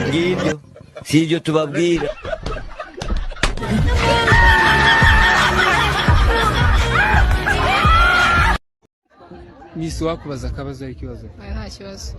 ngibyo si ibyo tubabwira. Misi wakubaza akabazo ikibazo? Nta kibazo.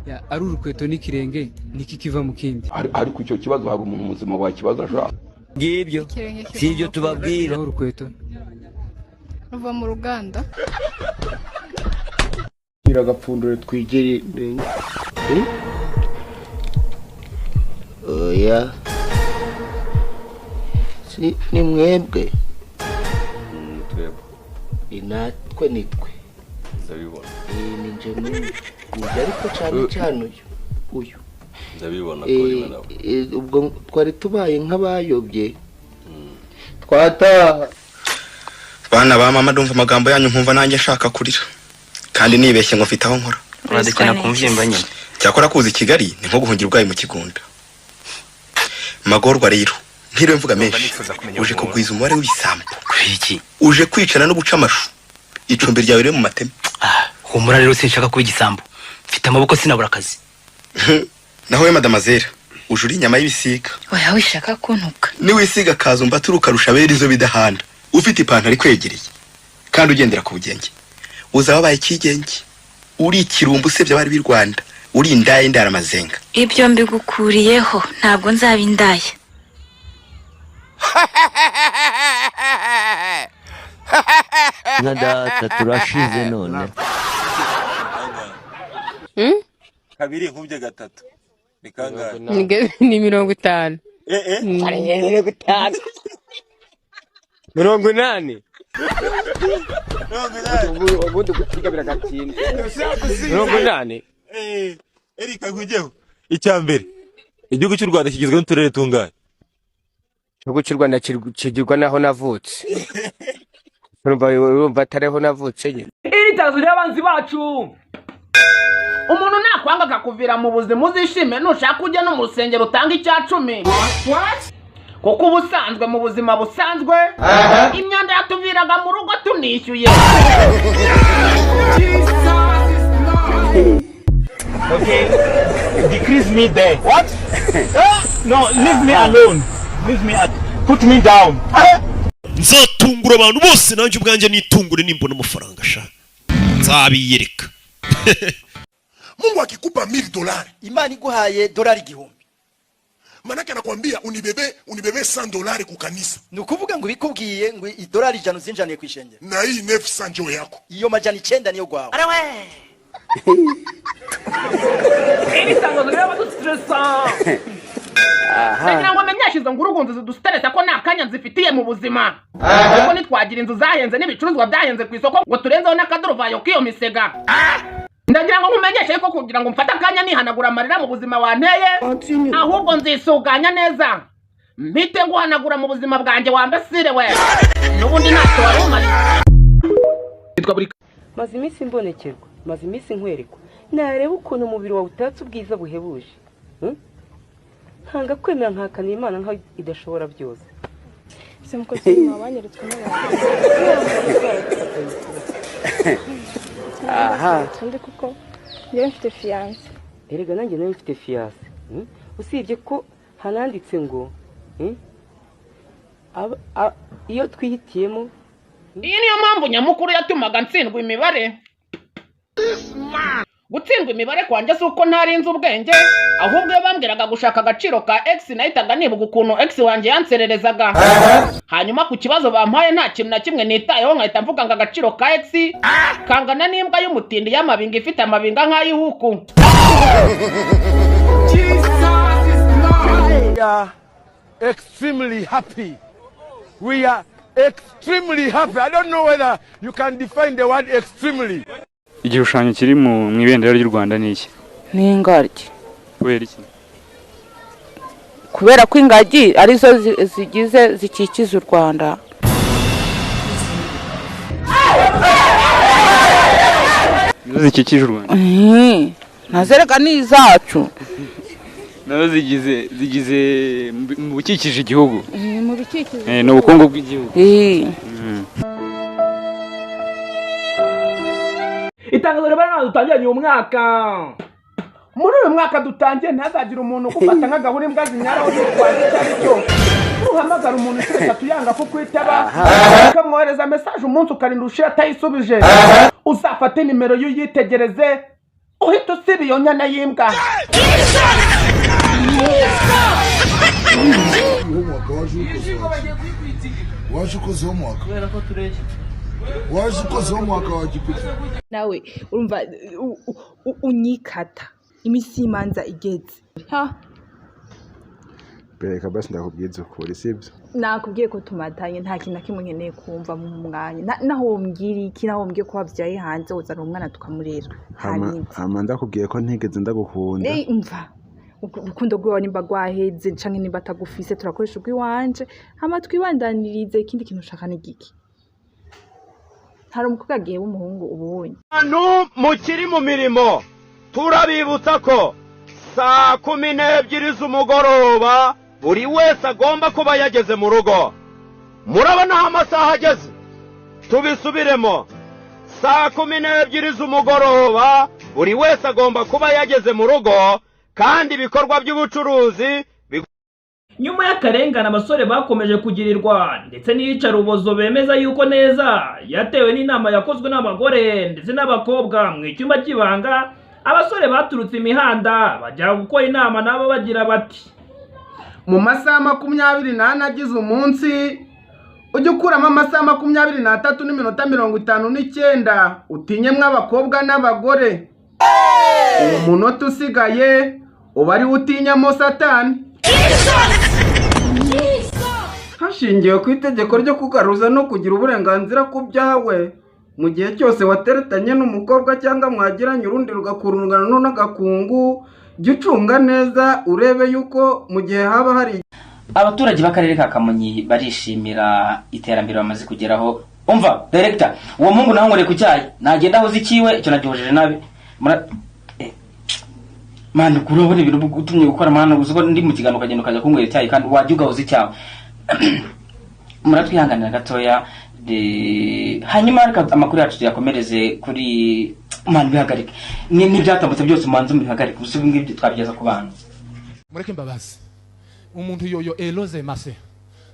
Ya ari urukweto n'ikirenge niki kiva mu kindi? Ariko icyo kibazo hari umuntu muzima wakibaza ashaka. Ngibyo si ibyo tubabwira. Urukweto ruva mu ruganda. Iragapfundure twigere. Oya. Si ni mwebwe. Twebwe. Inatwe nitwe. Ndabibona. Ni njye ariko cyane uyu. Ndabibona ko rimwe nawe. Ubwo twari tubaye nk'abayobye. Twataha. Bana ba mama ndumva amagambo yanyu nkumva nanjye nshaka kurira. Kandi nibeshye ngo mfite aho nkora. Uradekana kumvyimba nyine. Cyakora kuzi Kigali ni nko guhungira ubwayi mu kigunda. Magorwa rero ntiriwe mvuga menshi. Uje kugwiza umubare w'isambu. Kubici. Uje kwicana no guca amashu. Icumbi ryawe rero mu mateme. Humura rero sinshaka kuba igisambu. Mfite amaboko sinabura akazi. Naho we madamazera uje uri inyama y'ibisiga. Oya wishaka kuntuka. Ni wisiga kazo mbaturuka rusha beri zo bidahanda. Ufite ipantaro ikwegereye. Kandi ugendera ku bugenge. Uzababaye kigenge. Uri ikirumbu usebye abari b'i Rwanda. Uri indaye ndara mazenga. Ibyo mbigukuriyeho ntabwo nzabindaye. Na data turashize none. Kabiri nkubye gatatu. Bikangaye. Ni 50. 50. 80. Ubundi gutiga biragatinda. 80. Erika kujeho. Icyambere. Igihugu cy'u Rwanda kigizwe n'uturere tungahe? Igihugu cy'u Rwanda kigirwa naho navutse. Urumva atareho navutse nyine. Iri tazo ry'abanzi bacu. Umuntu nakwanga akakuvira mu buzima uzishime nushaka ujye no mu rusengero utanga icya 10. Kuko ubusanzwe mu buzima busanzwe imyanda yatuviraga mu rugo tunishyuye. Okay. Decrease me there. What? No, leave me alone. Leave me put me down. Nzatungura abantu bose nanjye ubwanjye nitungure nimbona amafaranga sha. Nzabiyereka. Mungu akikupa $1000, imani iguhaye dolari 1000. Manake anakuambia unibebe $100 ku kanisa. Nukuvuga ngo bikubwiye ngo $100 ijana zinjaniye kwishenge. Na hii 900 njo yako. Iyo majani 9 niyo gwawe. Arawe. Iri tango rero dustressa. Ndagira ngo menyashizo ngurugunzu zidustressa ko nakanya nzifitiye mu buzima. Kuko nitwagira inzu zahenze n'ibicuruzwa byahenze ku isoko ngo turenzeho n'akaduruvayo kiyo misega. Ndagira ngo nkumenyeshe ko kugira ngo mfata akanya nihanagura amarira mu buzima wanteye ahubwo nzisuganya neza mpite guhanagura mu buzima bwanjye wambasire we n'ubundi ntacyo warumari. Maze iminsi mbonekerwa, maze iminsi nkwerekwa, nareba ukuntu umubiri wawe utatse ubwiza buhebuje. Ntanga kwemera nkakana Imana nka idashobora byose. Se mukozi mwabanyeretswe n'abantu. Aha. Kandi kuko njye mfite fiance. Erega nanjye nawe mfite fiance. Usibye ko hananditse ngo iyo twihitiyemo. Iyi niyo mpamvu nyamukuru yatumaga ntsindwa imibare. Gutsindwa imibare kwanjye si uko ntarinze ubwenge, ahubwo bambwiraga gushaka agaciro ka X nahitaga nibuka ukuntu X wanjye yansererezaga. Hanyuma ku kibazo bampaye nta kintu na kimwe nitayeho nkahita mvuga ngo agaciro ka X kangana n'imbwa y'umutindi y'amabinga ifite amabinga nk'ay'ihuku. We are extremely happy. We are extremely happy. I don't know whether you can define the word extremely. Igishushanyo kiri mu ibendera ry'u Rwanda ni iki? Ni ingagi. Kubera iki? Kubera ko ingagi arizo zigize zikikiza u Rwanda. Zikikije u Rwanda. Nazereka ni izacu. Nazo zigize mu bikikije igihugu. Mu bikikije. Ni ubukungu bw'igihugu. itangazo rero dutangiranye uyu mwaka. Muri uyu mwaka dutangiye ntazagira umuntu gufata nk'agahura imbwa zinyaraho yitwaje cyari cyo. Uhamagara umuntu ushaka tuyanga ko kwitaba ukamwohereza message umunsi ukarinda ushira atayisubije. Uzafate nimero y'uyitegereze uhita usiba iyo nyana y'imbwa. Waje ukoze umwaka waje ukoze umwaka wa gipiti nawe urumva unyikata imisimanza igeze ha bereka basi ndakubwiza ukuri sibyo nakubwiye ko tumatanye nta kintu kimwe nkeneye kumva mu mwanya naho wombwira iki naho wombwiye ko wabyaye hanze uzana umwana tukamurera hama ndakubwiye ko ntigeze ndagukunda mva urukundo rwawe nimba rwaheze canke nimba atagufise turakoresha urwiwanje hama twibandanirize ikindi kintu ushaka n'igiki hari umukobwa agiye w'umuhungu ubonye abantu mukiri mu mirimo turabibutsa ko saa 12 z'umugoroba buri wese agomba kuba yageze mu rugo. Murabona aho amasaha ageze, tubisubiremo, saa 12 z'umugoroba buri wese agomba kuba yageze mu rugo, kandi ibikorwa by'ubucuruzi nyuma y'akarengane abasore bakomeje kugirirwa ndetse n'iyicarubozo bemeza yuko neza yatewe n'inama yakozwe n'abagore ndetse n'abakobwa mu icyumba cy'ibanga. Abasore baturutse imihanda bajya gukora inama nabo bagira bati mu masaha 24 agize umunsi ujye ukuramo amasaha 23 n'iminota 59 utinyemwe abakobwa n'abagore. Umunota usigaye uba ari utinyamo Satani. Hashingiwe ku itegeko ryo kugaruza no kugira uburenganzira ku byawe mu gihe cyose wateretanye n'umukobwa cyangwa mwagiranye urundi rugakurungana n'agakungu, jya ucunga neza urebe yuko mu gihe haba hari. Abaturage b'akarere ka Kamonyi barishimira iterambere bamaze kugeraho. Umva director, uwo mungu naho ngore ku cyayi nagenda aho zikiwe icyo nagihojeje nabi. Mani kurabona ibintu gutumye gukora mana guzuko ndi mu kigano kagendo kajya kunywera icyayi kandi wajyuga uzi cyawe. Muratwihanganira gatoya hanyuma amakuru yacu yakomereze kuri mani bihagarike n'ibyatambutse byose umanze mubihagarike ubusubi ngibyo twabigeza ku bantu. Mureke mbabazi umuntu yoyo eloze mase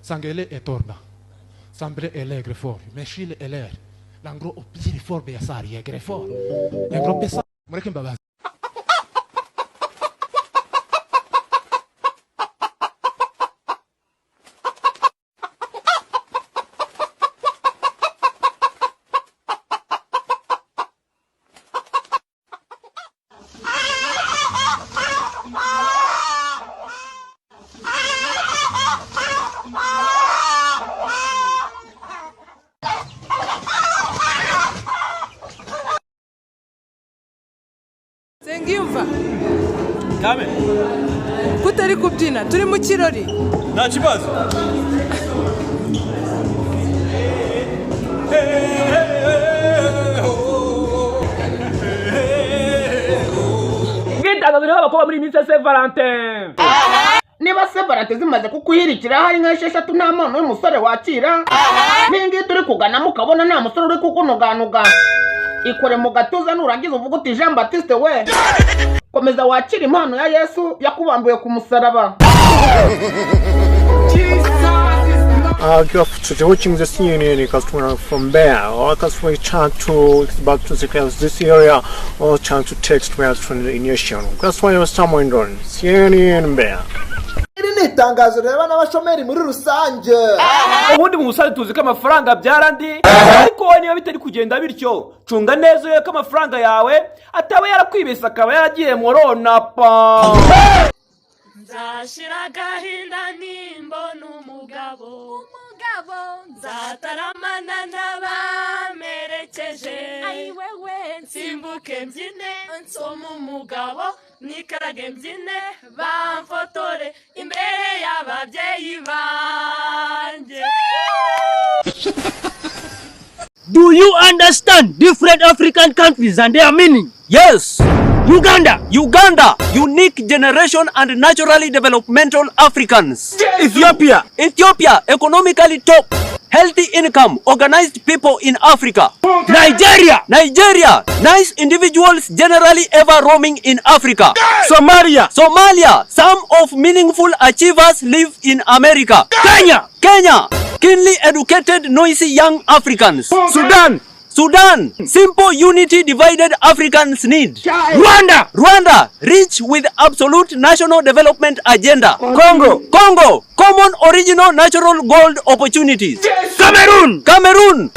sangele etorna sambre elegre fort meshile eler langro opiri fort ya sari egre fort langro pesa. Mureke mbabazi Sengimva Kame kutari kubyina turi mu kirori nta kibazo. Bw'itangazo rero abakobwa muri minsi ya Saint Valentin. Niba Saint Valentin zimaze kukwihirikira hari nka 6 nta muntu w'umusore wakira. Ningi turi kugana mukabona nta musore uri kukunuganuga. Ikore mu gatuza nurangiza uvuga uti Jean Baptiste we. Komeza wakira impano ya Yesu yakubambuye ku musaraba. Today watching this union customer from there or customer trying to back to the class this area or trying to text where from the initial. That's why I was someone done. Union bear. Iri ni itangazo reba n'abashomeri muri rusange. Ubundi mu musare tuzi ko amafaranga byarandi ariko wowe niba bitari kugenda bityo cunga neza yo ko amafaranga yawe ataba yarakwibesa akaba yaragiye morona pa. Nzashira agahinda nimbona umugabo nzataramana n'abamerekeje ayiwewe nsimbuke mbyine nsoma umugabo nikarage mbyine bamfotore imbere y'ababyeyi banjye. Do you understand different African countries and their meaning? Yes. Uganda, unique generation and naturally developmental Africans. Ethiopia, economically top, healthy income, organized people in Africa. Nigeria. Nigeria. Nice individuals generally ever roaming in Africa. Somalia. Somalia. Some of meaningful achievers live in America. Kenya. Kenya. Keenly educated, noisy young Africans. Sudan. Sudan. Simple unity divided Africans need. Rwanda. Rwanda. Rich with absolute national development agenda. Congo. Congo. Common original natural gold opportunities. Cameroon. Cameroon.